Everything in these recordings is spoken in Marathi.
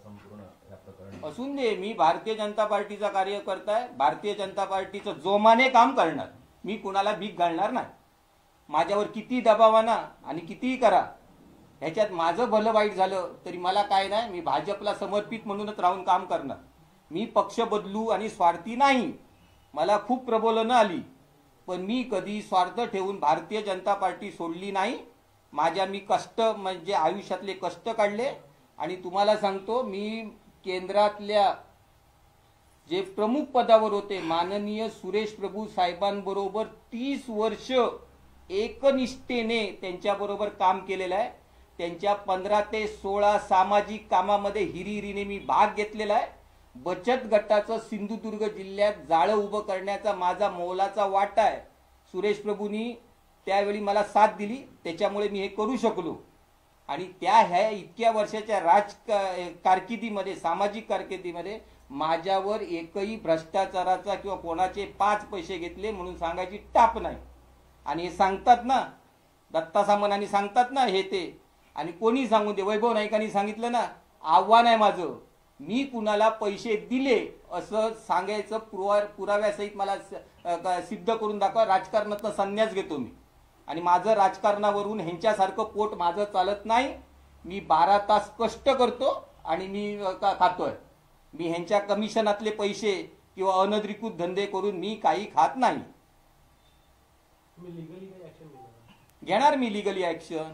संपूर्ण या प्रकरणी? असून दे, मी भारतीय जनता पार्टीचा कार्यकर्ता आहे. भारतीय जनता पार्टीचं जोमाने काम करणार. मी कुणाला भीक घालणार नाही. माझ्यावर किती दबावाना आणि कितीही करा, ह्याच्यात माझं भलं वाईट झालं तरी मला काय नाही. मी भाजपला समर्पित म्हणूनच राहून काम करणार. मी पक्ष बदलू आणि स्वार्थी नाही. मला खूप प्रबोधनं आली, पण मी कधी स्वार्थ ठेवून भारतीय जनता पार्टी सोडली नाही. मी कष्ट म्हणजे आयुष्यातले कष्ट काढले. आणि तुम्हाला सांगतो, मी केंद्रातल्या जे प्रमुख पदावर होते माननीय सुरेश प्रभू साहेबांबरोबर 30 वर्ष एकनिष्ठेने त्यांच्याबरोबर काम केलेलं आहे. त्यांच्या 15 ते 16 सामाजिक कामामध्ये हिरिरीने मी भाग घेतलेला आहे. बचत गटाचं सिंधुदुर्ग जिल्ह्यात जाळं उभं करण्याचा माझा मोलाचा वाटा आहे. सुरेश प्रभूंनी त्यावेळी मला साथ दिली, त्याच्यामुळे मी हे करू शकलो. आणि ह्या इतक्या वर्षाच्या कारकिर्दीमध्ये, सामाजिक कारकिर्दीमध्ये माझ्यावर एकही भ्रष्टाचाराचा किंवा कोणाचे 5 पैसे घेतले म्हणून सांगायची टाप नाही. आणि हे सांगतात ना, दत्ता सामंतांनी सांगतात ना हे ते, आणि कोणी सांगू दे, वैभव नाईकांनी सांगितलं ना, आव्हान आहे माझं, मी कुणाला पैसे दिले असं सांगायचं पुराव्यासहित मला सिद्ध करून दाखवा. राजकारणातनं संन्यास घेतो मी. आणि माझं राजकारणावरून ह्यांच्यासारखं पोट माझं चालत नाही. मी 12 तास कष्ट करतो आणि मी खातोय. मी ह्यांच्या कमिशनातले पैसे किंवा अनधिकृत धंदे करून मी काही खात नाही. घेणार मी लिगली ऍक्शन.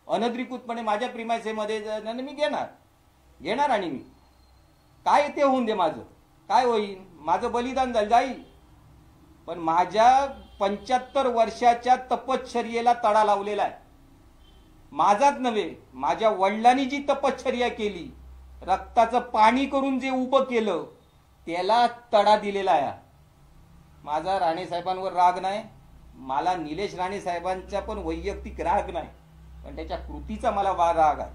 अनधिकृतपणे माझ्या प्रिमायसेमध्ये मी घेणार. आणि मी काय ते होऊन दे, माझं काय होईल, माझं बलिदान जाईल. पण माझ्या 75 वर्षाच्या तपश्चर्येला तडा लावलेला आहे. माझाच नव्हे, माझ्या वडिलांनी जी तपश्चर्या केली, रक्ताचं पाणी करून जे उभं केलं, त्याला तडा दिलेला आहे. माझा राणे साहेबांवर राग नाही, मला निलेश राणे साहेबांचा पण वैयक्तिक राग नाही, पण त्याच्या कृतीचा मला राग आहे.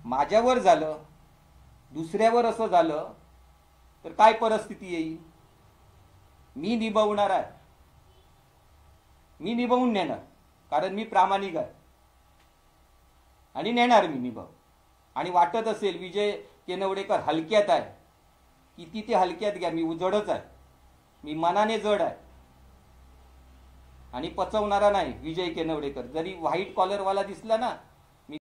माझ्यावर झालं, दुसऱ्यावर असं झालं तर काय परिस्थिती येईल. मी निभावणार आहे, मी निभावून नेणार, कारण मी प्रामाणिक आहे आणि नेणार मी निभाव. आणि वाटत असेल विजय केनवडेकर हलक्यात आहे, किती ते हलक्यात घ्या. मी उजडच आहे, मी मनाने जड आहे आणि पचवणारा नाही. विजय केनवडेकर जरी व्हाईट कॉलरवाला दिसला ना,